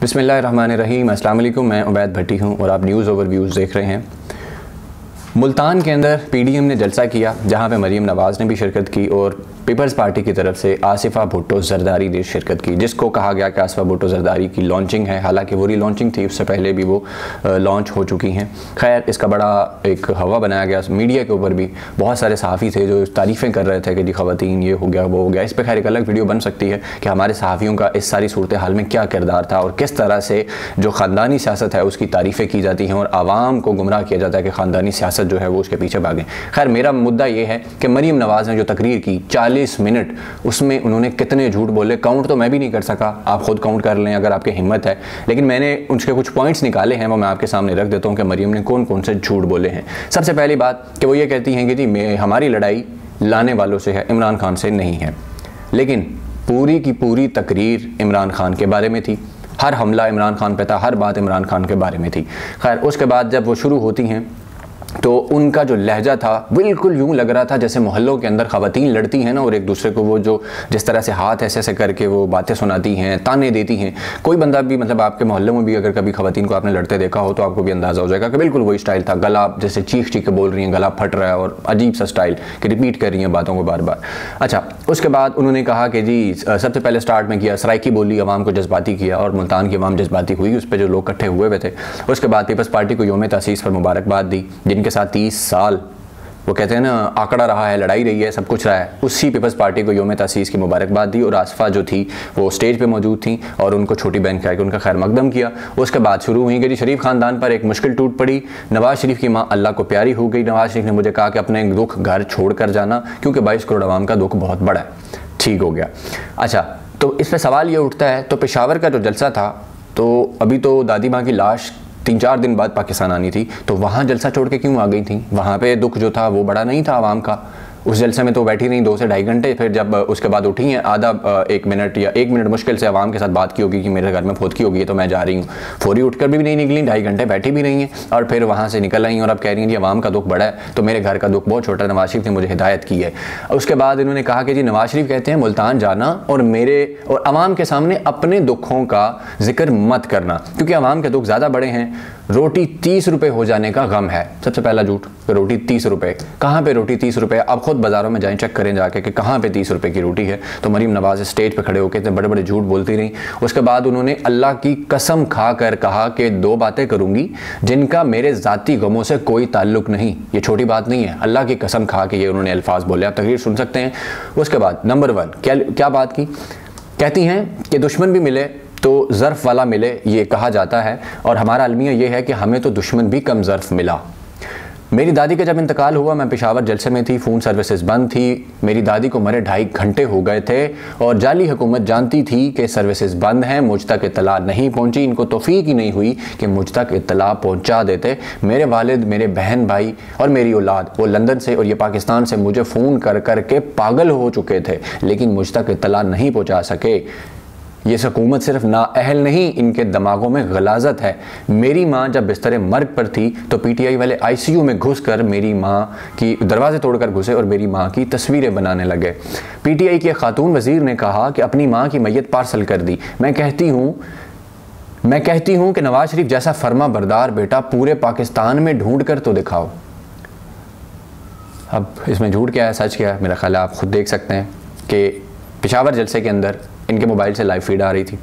बिस्मिल्लाहिर्रहमानिर्रहीम। अस्सलाम वालेकुम। मैं उबैद भट्टी हूँ और आप न्यूज़ ओवरव्यूज़ देख रहे हैं। मुल्तान के अंदर पीडीएम ने जलसा किया जहाँ पे मरीम नवाज़ ने भी शिरकत की और पीपल्स पार्टी की तरफ से आसिफा भुट्टो जरदारी ने शिरकत की, जिसको कहा गया कि आसिफा भुट्टो जरदारी की लॉन्चिंग है। हालांकि वो री-लॉन्चिंग थी, उससे पहले भी वो लॉन्च हो चुकी हैं। खैर, इसका बड़ा एक हवा बनाया गया मीडिया के ऊपर भी। बहुत सारे सहाफ़ी थे जो तारीफ़ें कर रहे थे कि जी ख़वातीन ये हो गया वो हो गया। इस पर खैर एक अलग वीडियो बन सकती है कि हमारे सहाफ़ियों का इस सारी सूरत हाल में क्या किरदार था और किस तरह से जो ख़ानदानी सियासत है उसकी तारीफ़ें की जाती हैं और आवाम को गुमराह किया जाता है कि ख़ानदानी सियासत जो है वो उसके पीछे भागें। खैर, मेरा मुद्दा ये है कि मरीम नवाज़ ने जो तकरीर की 40 मिनट, उसमें उन्होंने कितने झूठ बोले। काउंट तो मैं भी नहीं कर सका, आप खुद काउंट कर लें अगर आपकी हिम्मत है, लेकिन मैंने उसके कुछ पॉइंट्स निकाले हैं, वो मैं आपके सामने रख देता हूं कि मरीम ने कौन कौन से झूठ बोले हैं। सबसे पहली बात कि वो ये कहती हैं कि जी हमारी लड़ाई लाने वालों से है, इमरान खान से नहीं है। लेकिन पूरी की पूरी तकरीर इमरान खान के बारे में थी, हर हमला इमरान खान पे था, हर बात इमरान खान के बारे में थी। खैर, उसके बाद जब वो शुरू होती हैं तो उनका जो लहजा था बिल्कुल यूँ लग रहा था जैसे मोहल्लों के अंदर ख़वातीन लड़ती हैं ना, और एक दूसरे को वो जो जिस तरह से हाथ ऐसे ऐसे करके वो बातें सुनाती हैं, ताने देती हैं। कोई बंदा भी मतलब आपके मोहल्ले में भी अगर कभी ख़वातीन को आपने लड़ते देखा हो तो आपको भी अंदाज़ा हो जाएगा कि बिल्कुल वही स्टाइल था। गला जैसे चीख चीख के बोल रही हैं, गला फट रहा है और अजीब सा स्टाइल कि रिपीट कर रही हैं बातों को बार बार। अच्छा, उसके बाद उन्होंने कहा कि जी सबसे पहले स्टार्ट में किया सराइकी बोली, अवाम को जज्बाती किया और मुल्तान की अवाम जज्बाती हुई, उस पर जो लोग इकट्ठे हुए हुए थे। उसके बाद पीपल्स पार्टी को यौम तसीस पर मुबारकबाद दी, जिनके साथ 30 साल वो कहते हैं ना आंकड़ा रहा है, लड़ाई रही है, सब कुछ रहा है। उसी पीपल्स पार्टी को यौम तसीस की मुबारकबाद दी और आसिफा जो थी वो स्टेज पे मौजूद थी और उनको छोटी बहन कह के उनका खैर मकदम किया। उसके बाद शुरू हुई कि जी शरीफ खानदान पर एक मुश्किल टूट पड़ी। नवाज़ शरीफ की माँ अल्लाह को प्यारी हो गई। नवाज़ शरीफ ने मुझे कहा कि अपने दुख घर छोड़ कर जाना क्योंकि 22 करोड़ आवाम का दुख बहुत बड़ा है। ठीक हो गया। अच्छा, तो इस पर सवाल ये उठता है, तो पेशावर का जो जलसा था, तो अभी तो दादी माँ की लाश 3-4 दिन बाद पाकिस्तान आनी थी, तो वहाँ जलसा छोड़ के क्यों आ गई थी? वहाँ पे दुख जो था वो बड़ा नहीं था आवाम का। उस जलसे में तो बैठी रही 2 से ढाई घंटे, फिर जब उसके बाद उठी हैं आधा 1 मिनट या 1 मिनट मुश्किल से आवाम के साथ बात की होगी कि मेरे घर में फौतगी होगी तो मैं जा रही हूँ। फौरी उठकर भी नहीं निकली, 2.5 घंटे बैठी भी रही हैं और फिर वहाँ से निकल आई और अब कह रही हैं जी आवाम का दुख बड़ा है तो मेरे घर का दुख बहुत छोटा है, नवाज शरीफ ने मुझे हिदायत की है। उसके बाद इन्होंने कहा कि जी नवाज शरीफ कहते हैं मुल्तान जाना और मेरे और आवाम के सामने अपने दुखों का जिक्र मत करना क्योंकि आवाम के दुख ज़्यादा बड़े हैं। रोटी 30 रुपये हो जाने का गम है। सबसे पहला झूठ, रोटी 30 रुपये। कहाँ पे रोटी 30 रुपये? अब खुद बाज़ारों में जाएं, चेक करें जाके कि कहाँ पे 30 रुपये की रोटी है। तो मरीम नवाज़ स्टेज पे खड़े होकर इतने बड़े बड़े झूठ बोलती रही। उसके बाद उन्होंने अल्लाह की कसम खा कर कहा कि 2 बातें करूँगी जिनका मेरे ज़ाती गमों से कोई ताल्लुक़ नहीं। ये छोटी बात नहीं है, अल्लाह की कसम खा के ये उन्होंने अल्फाज बोले। आप तकरीर सुन सकते हैं। उसके बाद नंबर 1 क्या बात की? कहती हैं कि दुश्मन भी मिले तो ज़र्फ़ वाला मिले, ये कहा जाता है और हमारा अलमिया ये है कि हमें तो दुश्मन भी कम ज़र्फ़ मिला। मेरी दादी का जब इंतकाल हुआ मैं पेशावर जलसे में थी, फ़ोन सर्विसेज बंद थी। मेरी दादी को मरे 2.5 घंटे हो गए थे और जाली हुकूमत जानती थी कि सर्विसेज बंद हैं, मुझ तक इत्तला नहीं पहुंची। इनको तौफीक ही नहीं हुई कि मुझ तक इत्तला पहुंचा देते। मेरे वालिद, मेरे बहन भाई और मेरी औलाद वो लंदन से और ये पाकिस्तान से मुझे फ़ोन कर कर के पागल हो चुके थे लेकिन मुझ तक इत्तला नहीं पहुँचा सके। ये हुकूमत सिर्फ नाअहल नहीं, इनके दिमागों में गलाजत है। मेरी माँ जब बिस्तर मर्ग पर थी तो पीटीआई वाले आईसीयू में घुसकर मेरी माँ की दरवाजे तोड़कर घुसे और मेरी माँ की तस्वीरें बनाने लगे। पीटीआई के खातून वजीर ने कहा कि अपनी माँ की मैयत पार्सल कर दी। मैं कहती हूँ कि नवाज शरीफ जैसा फर्मा बरदार बेटा पूरे पाकिस्तान में ढूंढ कर तो दिखाओ। अब इसमें झूठ क्या है, सच क्या है? मेरा ख्याल है आप खुद देख सकते हैं कि पेशावर जलसे के अंदर इनके मोबाइल से लाइव फीड आ रही थी।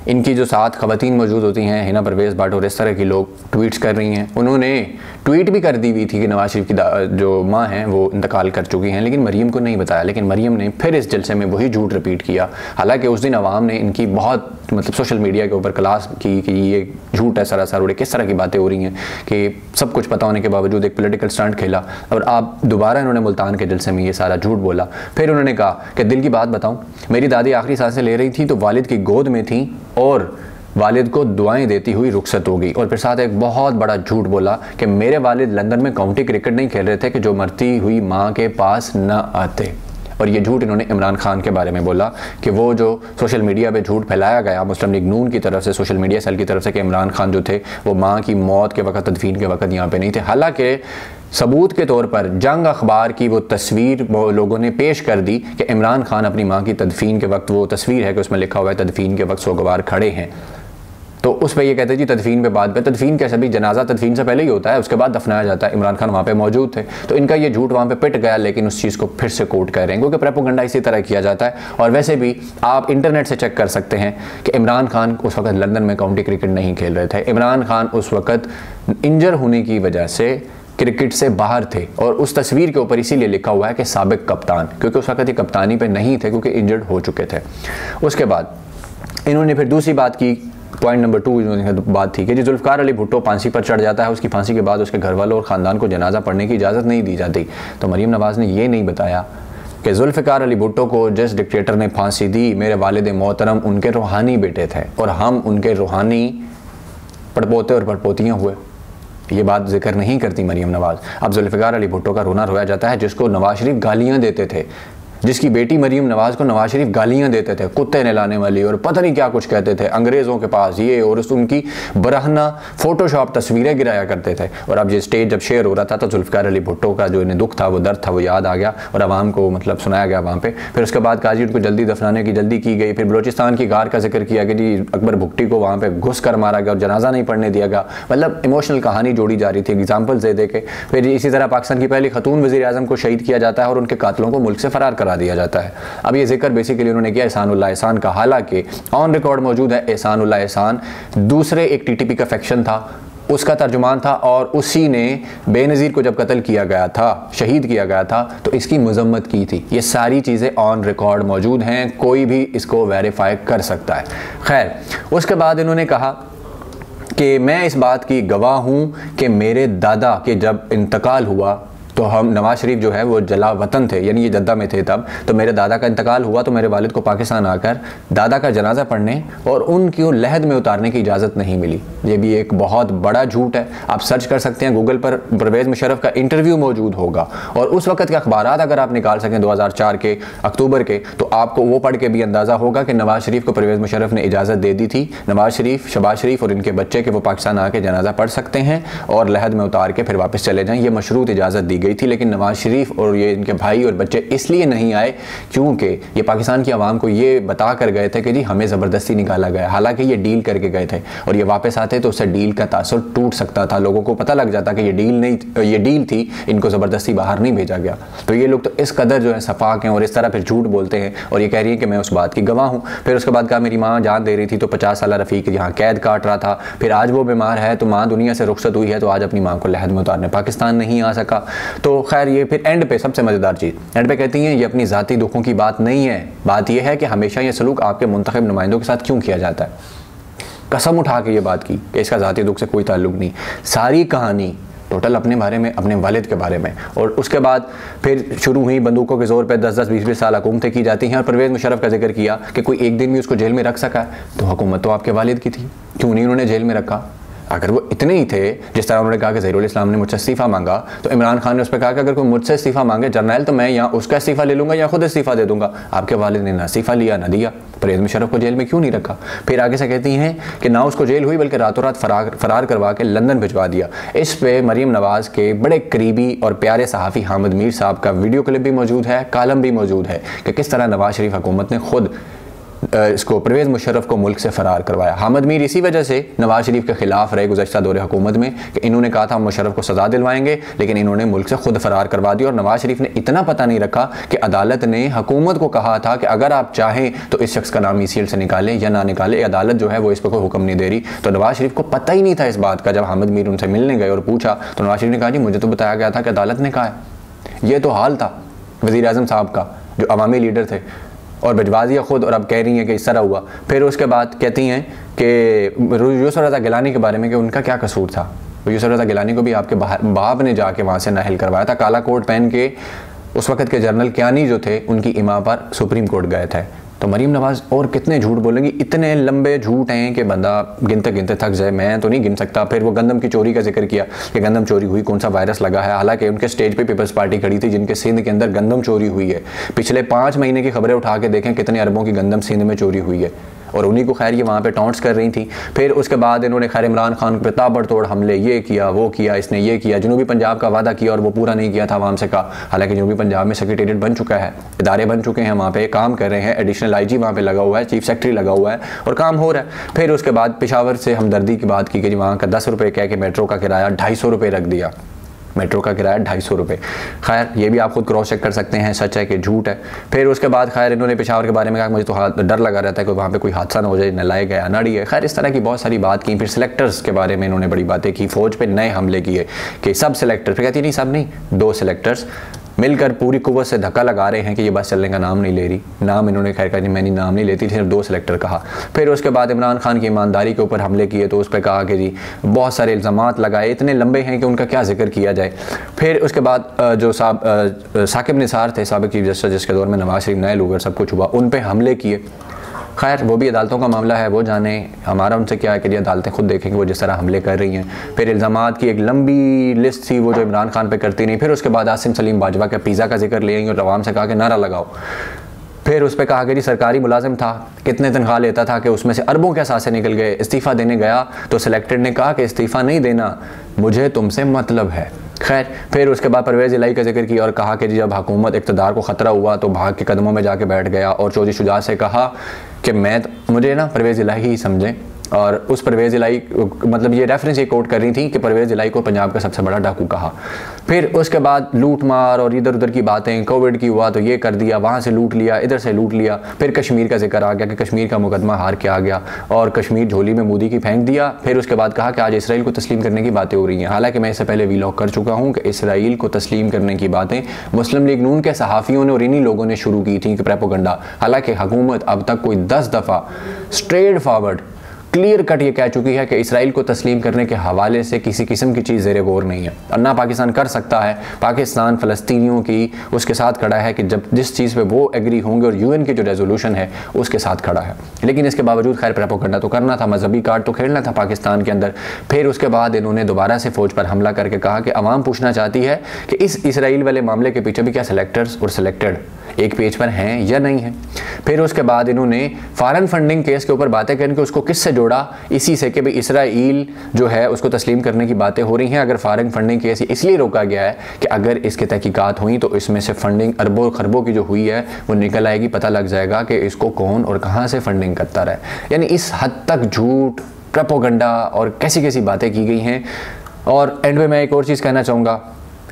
इनकी जो 7 ख़वातीन मौजूद होती हैं, हिना परवेज़ भट्ट और इस तरह के लोग ट्वीट्स कर रही हैं। उन्होंने ट्वीट भी कर दी हुई थी कि नवाज शरीफ की जो माँ हैं वो इंतकाल कर चुकी हैं, लेकिन मरीम को नहीं बताया। लेकिन मरीम ने फिर इस जलसे में वही झूठ रिपीट किया। हालांकि उस दिन अवाम ने इनकी बहुत मतलब सोशल मीडिया के ऊपर क्लास की कि ये झूठ है सरासर और किस तरह की बातें हो रही हैं कि सब कुछ पता होने के बावजूद एक पॉलिटिकल स्टंट खेला। और आप दोबारा इन्होंने मुल्तान के जलसे में ये सारा झूठ बोला। फिर उन्होंने कहा कि दिल की बात बताऊँ, मेरी दादी आखिरी सांसें ले रही थी तो वालिद की गोद में थी और वालिद को दुआएं देती हुई रुखसत हो गई। और फिर साथ एक बहुत बड़ा झूठ बोला कि मेरे वालिद लंदन में काउंटी क्रिकेट नहीं खेल रहे थे कि जो मरती हुई माँ के पास न आते। और ये झूठ इन्होंने इमरान खान के बारे में बोला कि वो जो सोशल मीडिया पे झूठ फैलाया गया मुस्लिम लीग नून की तरफ से, सोशल मीडिया सेल की तरफ से कि इमरान खान जो थे वो माँ की मौत के वक्त, तदफीन के वक्त यहाँ पे नहीं थे। हालांकि सबूत के तौर पर जंग अखबार की वो तस्वीर लोगों ने पेश कर दी कि इमरान खान अपनी माँ की तदफीन के वक्त, वो तस्वीर है कि उसमें लिखा हुआ है तदफीन के वक्त सोगवार खड़े हैं। तो उस पर ये कहते हैं जी तदफीन पे बाद पे, तदफीन कैसे भी, जनाजा तदफीन से पहले ही होता है, उसके बाद दफनाया जाता है। इमरान खान वहाँ पे मौजूद थे, तो इनका ये झूठ वहाँ पे पिट गया, लेकिन उस चीज़ को फिर से कोट कर रहे हैं क्योंकि प्रोपेगेंडा इसी तरह किया जाता है। और वैसे भी आप इंटरनेट से चेक कर सकते हैं कि इमरान खान उस वक्त लंदन में काउंटी क्रिकेट नहीं खेल रहे थे। इमरान खान उस वक्त इंजर होने की वजह से क्रिकेट से बाहर थे, और उस तस्वीर के ऊपर इसीलिए लिखा हुआ है कि साबिक कप्तान, क्योंकि उस वक्त ये कप्तानी पे नहीं थे क्योंकि इंजर्ड हो चुके थे। उसके बाद इन्होंने फिर दूसरी बात की, पॉइंट नंबर 2 इन्होंने बात थी कि जो जुल्फ़िकार अली भुट्टो फांसी पर चढ़ जाता है, उसकी फांसी के बाद उसके घर वालों और ख़ानदान को जनाजा पढ़ने की इजाज़त नहीं दी जाती। तो मरीम नवाज़ ने ये नहीं बताया कि जुल्फ़िकार अली भुट्टो को जिस डिक्टेटर ने फांसी दी मेरे वालिद मोहतरम उनके रूहानी बेटे थे और हम उनके रूहानी पड़पोते और पड़पोतियाँ हुए। ये बात जिक्र नहीं करती मरीम नवाज़। अब जुल्फ़िकार अली भुट्टो का रोना रोया जाता है जिसको नवाज शरीफ गालियाँ देते थे, जिसकी बेटी मरीम नवाज़ को नवाज शरीफ गालियाँ देते थे, कुत्ते नहलाने वाली और पता नहीं क्या कुछ कहते थे, अंग्रेज़ों के पास ये, और उनकी बरहना फ़ोटोशॉप तस्वीरें गिराया करते थे। और अब ये स्टेज जब शेयर हो रहा था तो जुल्फ़िकार अली भुट्टो का जो इन्हें दुख था, वो दर्द था, वो याद आ गया और आवाम को मतलब सुनाया गया वहाँ पे। फिर उसके बाद काजी उनको जल्दी दफनाने की जल्दी की गई। फिर बलोचिस्तान की गार का जिक्र किया कि जी अकबर भुट्टी को वहाँ पर घुस कर मारा गया और जनाजा नहीं पढ़ने दिया गया। मतलब इमोशनल कहानी जोड़ी जा रही थी, एग्जाम्पल्स दे दे के। फिर इसी तरह पाकिस्तान की पहली खतून वज़ीर-ए-आज़म को शहीद किया जाता है और उनके कातलों को मुल्क से फ़रार करा दिया जाता है। अब ये जिक्र बेसिकली उन्होंने किया एहसानुल्लाह एहसान का, हालांकि ऑन रिकॉर्ड मौजूद है एहसानुल्लाह एहसान दूसरे एक टीटीपी का फैक्शन था, उसका तर्जुमान था, और उसी ने बेनज़ीर को जब कत्ल किया गया था, शहीद किया गया था, तो इसकी मजम्मत की थी। ये सारी चीज़ें ऑन रिकॉर्ड मौजूद हैं, कोई भी इसको वेरीफाई कर सकता है। खैर, उसके बाद इन्होंने कहा कि मैं इस बात की गवाह हूँ कि मेरे दादा के जब इंतकाल हुआ तो हम नवाज शरीफ जो है वो जला वतन थे, यानी ये जद्दा में थे तब, तो मेरे दादा का इंतकाल हुआ तो मेरे वालिद को पाकिस्तान आकर दादा का जनाजा पढ़ने और उनकी लहद में उतारने की इजाज़त नहीं मिली। ये भी एक बहुत बड़ा झूठ है। आप सर्च कर सकते हैं गूगल पर, परवेज़ मुशर्रफ का इंटरव्यू मौजूद होगा, और उस वक्त के अखबारात अगर आप निकाल सकें 2004 के अक्टूबर के, तो आपको वो पढ़ के भी अंदाज़ा होगा कि नवाज शरीफ को परवेज़ मुशर्रफ ने इजाज़त दे दी थी, नवाज शरीफ, शहबाज शरीफ और इनके बच्चे के वो पाकिस्तान आके जनाजा पढ़ सकते हैं और लहद में उतार के फिर वापस चले जाएँ। ये मशरूत इजाज़त दी गई थी, लेकिन नवाज शरीफ और ये इनके भाई और बच्चे इसलिए नहीं आए क्योंकि ये पाकिस्तान की आवाम को ये बता कर गए थे कि जी हमें ज़बरदस्ती निकाला गया, हालांकि ये डील करके गए थे, और ये वापस आते तो उससे डील का तासुर टूट सकता था, लोगों को पता लग जाता कि ये डील नहीं, ये डील थी, इनको ज़बरदस्ती बाहर नहीं भेजा गया। तो ये लोग तो इस कदर जो है सफाक हैं और इस तरह फिर झूठ बोलते हैं, और ये कह रही है कि मैं उस बात की गवाह हूँ। फिर उसके बाद कहा मेरी माँ जान दे रही थी तो 50 साल रफ़ीक यहाँ कैद काट रहा था, फिर आज वो बीमार है तो माँ दुनिया से रुखसत हुई है, तो आज अपनी माँ को लहद में उतारने पाकिस्तान नहीं आ सका। तो खैर, ये फिर एंड पे सबसे मज़ेदार चीज़ एंड पे कहती हैं ये अपनी ज़ाती दुखों की बात नहीं है, बात यह है कि हमेशा ये सलूक आपके मुंतखब नुमाइंदों के साथ क्यों किया जाता है। कसम उठा के ये बात की कि इसका ज़ाती दुख से कोई ताल्लुक नहीं, सारी कहानी टोटल अपने बारे में, अपने वालिद के बारे में। और उसके बाद फिर शुरू हुई बंदूकों के ज़ोर पर 10-10, 20-20 साल हुकूमतें की जाती हैं, और परवेज़ मुशर्रफ का जिक्र किया कि कोई एक दिन भी उसको जेल में रख सका है, तो हुकूमत तो आपके वालिद की थी, क्यों नहीं उन्होंने जेल में रखा। अगर वो इतने ही थे, जिस तरह उन्होंने कहा कि ज़हीरुल इस्लाम ने मुझसे इस्तीफ़ा मांगा, तो इमरान खान ने उस पर कहा कि अगर कोई मुझसे इस्तीफ़ा मांगे जर्नल, तो मैं यहाँ उसका इस्तीफ़ा ले लूँगा या खुद इस्तीफ़ा दे दूँगा। आपके वालिद ने ना इस्तीफ़ा लिया ना दिया, परवेज़ मुशर्रफ को जेल में क्यों नहीं रखा। फिर आगे से कहती हैं कि ना उसको जेल हुई बल्कि रातों रात फरार करवा के लंदन भिजवा दिया। इस पे मरीम नवाज़ के बड़े करीबी और प्यारे सहाफ़ी हामिद मीर साहब का वीडियो क्लिप भी मौजूद है, कालम भी मौजूद है कि किस तरह नवाज शरीफ हुकूमत ने खुद इसको परवेज़ मुशर्रफ को मुल्क से फ़रार करवाया। हामिद मीर इसी वजह से नवाज शरीफ के खिलाफ रहे गुज़श्ता दौरे हुकूमत में कि इन्होंने कहा था हम मुशर्रफ को सज़ा दिलवाएंगे, लेकिन इन्होंने मुल्क से खुद फ़रार करवा दिया। और नवाज शरीफ ने इतना पता नहीं रखा कि अदालत ने हुकूमत को कहा था कि अगर आप चाहें तो इस शख्स का नाम ECL से निकालें या ना निकालें, अदालत जो है वो इस पर कोई हुक्म नहीं दे रही। तो नवाज शरीफ को पता ही नहीं था इस बात का। जब हामिद मीर उनसे मिलने गए और पूछा तो नवाज शरीफ ने कहा जी मुझे तो बताया गया था कि अदालत ने कहा है। ये तो हाल था वज़ीर-ए-आज़म साहब का जो अवामी लीडर थे, और भिजवा दिया खुद, और अब कह रही हैं कि इस तरह हुआ। फिर उसके बाद कहती हैं कि यूसुफ रज़ा गिलानी के बारे में कि उनका क्या कसूर था। यूसुफ रज़ा गिलानी को भी आपके बाप ने जाके वहाँ से नाहिल करवाया था, काला कोट पहन के। उस वक्त के जनरल कियानी जो थे उनकी इमाम पर सुप्रीम कोर्ट गए थे। तो मरीम नवाज़ और कितने झूठ बोलेंगी, इतने लंबे झूठ हैं कि बंदा गिनते गिनते थक जाए, मैं तो नहीं गिन सकता। फिर वो गंदम की चोरी का जिक्र किया कि गंदम चोरी हुई, कौन सा वायरस लगा है, हालांकि उनके स्टेज पे पीपल्स पार्टी खड़ी थी जिनके सिंध के अंदर गंदम चोरी हुई है। पिछले 5 महीने की खबरें उठा के देखें कितने अरबों की गंदम सिंध में चोरी हुई है, और उन्हीं को खैर ये वहाँ पे टॉन्ट्स कर रही थी। फिर उसके बाद इन्होंने खैर इमरान खान पे ताबड़तोड़ हमले, ये किया वो किया, इसने ये किया, जनूबी पंजाब का वादा किया और वो पूरा नहीं किया था आवाम से कहा। हालांकि जनूबी पंजाब में सेक्रेटेरिएट बन चुका है, इदारे बन चुके हैं, वहाँ पे काम कर रहे हैं, एडिशनल IG वहाँ पे लगा हुआ है, चीफ सेक्रेटरी लगा हुआ है और काम हो रहा है। फिर उसके बाद पेशावर से हमदर्दी की बात की कि वहाँ का 10 रुपये कह के मेट्रो का किराया 250 रुपये रख दिया, मेट्रो का किराया 250 रुपये। खैर ये भी आप खुद क्रॉस चेक कर सकते हैं सच है कि झूठ है। फिर उसके बाद खैर इन्होंने पेशावर के बारे में कहा मुझे तो डर लगा रहता है कि वहाँ पे कोई हादसा ना हो जाए, नलायक है अनाड़ी है। खैर इस तरह की बहुत सारी बात की। फिर सिलेक्टर्स के बारे में इन्होंने बड़ी बातें की, फ़ौज पे नए हमले किए कि सब सिलेक्टर, फिर कहती नहीं सब नहीं, 2 सिलेक्टर्स मिलकर पूरी कुव्वत से धक्का लगा रहे हैं कि ये बस चलने का नाम नहीं ले रही। नाम इन्होंने खैर कहा मैंने नाम नहीं लेती, सिर्फ 2 सिलेक्टर कहा। फिर उसके बाद इमरान खान की ईमानदारी के ऊपर हमले किए तो उस पर कहा कि जी बहुत सारे इल्ज़ामात लगाए, इतने लंबे हैं कि उनका क्या जिक्र किया जाए। फिर उसके बाद जो साकिब निसार थे साबिक चीफ जस्टिस, जिसके दौर में नवाज शरीफ नए लोग और सब कुछ हुआ, उन पर हमले किए। खैर वो भी अदालतों का मामला है, वो जाने, हमारा उनसे क्या है कि अदालतें खुद देखेंगे वो जिस तरह हमले कर रही हैं। फिर इल्ज़ामात की एक लंबी लिस्ट थी वो जो इमरान खान पे करती नहीं। फिर उसके बाद आसिम सलीम बाजवा के पिज़्ज़ा का जिक्र ले आई और अवाम से कहा कि नारा लगाओ। फिर उस पर कहा कि जी सरकारी मुलाजिम था, कितने तनख्वाह लेता था कि उसमें से अरबों के सासे निकल गए। इस्तीफ़ा देने गया तो सिलेक्टेड ने कहा कि इस्तीफ़ा नहीं देना, मुझे तुमसे मतलब है। खैर फिर उसके बाद परवेज़ इलाही का जिक्र किया और कहा कि जब हुकूमत इक़्तिदार को ख़तरा हुआ तो भाग के कदमों में जाके बैठ गया और चौधरी शुजात से कहा कि मुझे ना परवेज़ इलाही ही समझें। और उस परवेज़ इलाही मतलब ये रेफरेंस ये कोट कर रही थी कि परवेज़ इलाही को पंजाब का सबसे बड़ा डाकू कहा। फिर उसके बाद लूट मार और इधर उधर की बातें, कोविड की हुआ तो ये कर दिया, वहाँ से लूट लिया, इधर से लूट लिया। फिर कश्मीर का जिक्र आ गया कि कश्मीर का मुकदमा हार के आ गया और कश्मीर झोली में मोदी की फेंक दिया। फिर उसके बाद कहा कि आज इसराइल को तस्लीम करने की बातें हो रही हैं। हालांकि मैं इससे पहले वीलॉग कर चुका हूँ कि इसराइल को तस्लीम करने की बातें मुस्लिम लीग नून के सहाफ़ियों ने और इन्हीं लोगों ने शुरू की थी कि प्रोपेगेंडा। हालांकि हुकूमत अब तक कोई 10 दफ़ा स्ट्रेट फॉरवर्ड क्लियर कट ये कह चुकी है कि इसराइल को तस्लीम करने के हवाले से किसी किस्म की चीज़ ज़ेरे गौर नहीं है और ना पाकिस्तान कर सकता है। पाकिस्तान फ़लस्तीनियों की उसके साथ खड़ा है कि जब जिस चीज़ पे वो एग्री होंगे और UN की जो रेजोल्यूशन है उसके साथ खड़ा है। लेकिन इसके बावजूद खैर प्रोपेगेंडा तो करना था, मजहबी कार्ड तो खेलना था पाकिस्तान के अंदर। फिर उसके बाद इन्होंने दोबारा से फ़ौज पर हमला करके कहा कि अवाम पूछना चाहती है कि इस इसराइल वाले मामले के पीछे भी क्या सिलेक्टर्स और सिलेक्टेड एक पेज पर हैं या नहीं है। फिर उसके बाद इन्होंने फॉरेन फंडिंग केस के ऊपर बातें करके उसको किससे जोड़ा, इसी से कि भाई इसराइल जो है उसको तस्लीम करने की बातें हो रही हैं। अगर फॉरेन फंडिंग केस इसलिए रोका गया है कि अगर इसकी तहकीकात हुई तो इसमें से फंडिंग अरबों खरबों की जो हुई है वो निकल आएगी, पता लग जाएगा कि इसको कौन और कहाँ से फंडिंग करता रहा है। यानी इस हद तक झूठ, प्रोपेगेंडा और कैसी कैसी बातें की गई हैं। और एंड में मैं एक और चीज़ कहना चाहूँगा,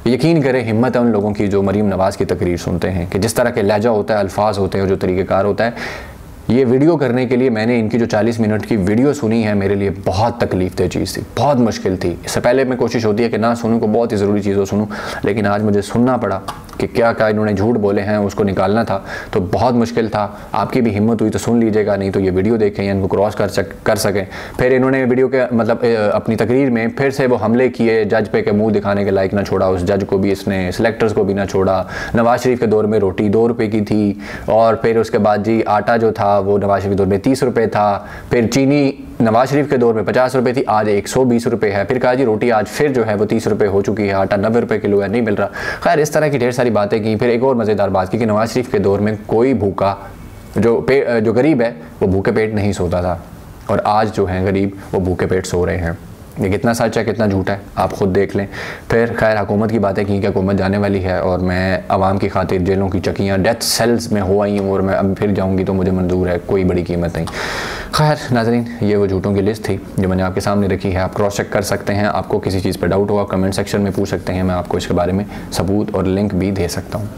यकीन करें हिम्मत है उन लोगों की जो मरीम नवाज़ की तकरीर सुनते हैं कि जिस तरह के लहजा होता है, अल्फाज होते हैं, जो तरीक़ेकार होता है। ये वीडियो करने के लिए मैंने इनकी जो 40 मिनट की वीडियो सुनी है मेरे लिए बहुत तकलीफ दे चीज़ थी, बहुत मुश्किल थी। इससे पहले मैं कोशिश होती है कि ना सुनूं, को बहुत ही ज़रूरी चीज़ों सुनूं, लेकिन आज मुझे सुनना पड़ा कि क्या क्या इन्होंने झूठ बोले हैं, उसको निकालना था तो बहुत मुश्किल था। आपकी भी हिम्मत हुई तो सुन लीजिएगा, नहीं तो ये वीडियो देखें या इनको क्रॉस कर सकें। फिर इन्होंने वीडियो के मतलब अपनी तकरीर में फिर से वो हमले किए जज पे के मुँह दिखाने के लायक ना छोड़ा, उस जज को भी इसने, सिलेक्टर्स को भी ना छोड़ा। नवाज शरीफ के दौर में रोटी 2 रुपये की थी और फिर उसके बाद जी आटा जो था वो नवाज शरीफ के दौर में 30 रुपये था। फिर चीनी नवाज शरीफ के दौर में 50 रुपये थी, आज 120 रुपये है। फिर कहा जी रोटी आज फिर जो है वो 30 रुपये हो चुकी है, आटा 90 रुपये किलो है, नहीं मिल रहा। खैर इस तरह की ढेर सारी बातें की। फिर एक और मज़ेदार बात की कि नवाज शरीफ के दौर में कोई भूखा जो गरीब है वो भूखे पेट नहीं सोता था और आज जो है गरीब वो भूखे पेट सो रहे हैं। ये कितना सच है कितना झूठ है आप ख़ुद देख लें। फिर खैर हुकूमत की बातें की कि हुकूमत जाने वाली है और मैं आवाम की खातिर जेलों की चक्कियाँ डेथ सेल्स में हो आई हूँ और मैं अब फिर जाऊँगी तो मुझे मंजूर है, कोई बड़ी कीमत नहीं। खैर नाज़रीन, ये वो झूठों की लिस्ट थी जो मैंने आपके सामने रखी है। आप क्रॉस चेक कर सकते हैं। आपको किसी चीज़ पर डाउट होगा कमेंट सेक्शन में पूछ सकते हैं, मैं आपको इसके बारे में सबूत और लिंक भी दे सकता हूँ।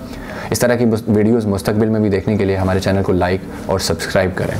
इस तरह की वीडियोज़ मुस्तकबिल में भी देखने के लिए हमारे चैनल को लाइक और सब्सक्राइब करें।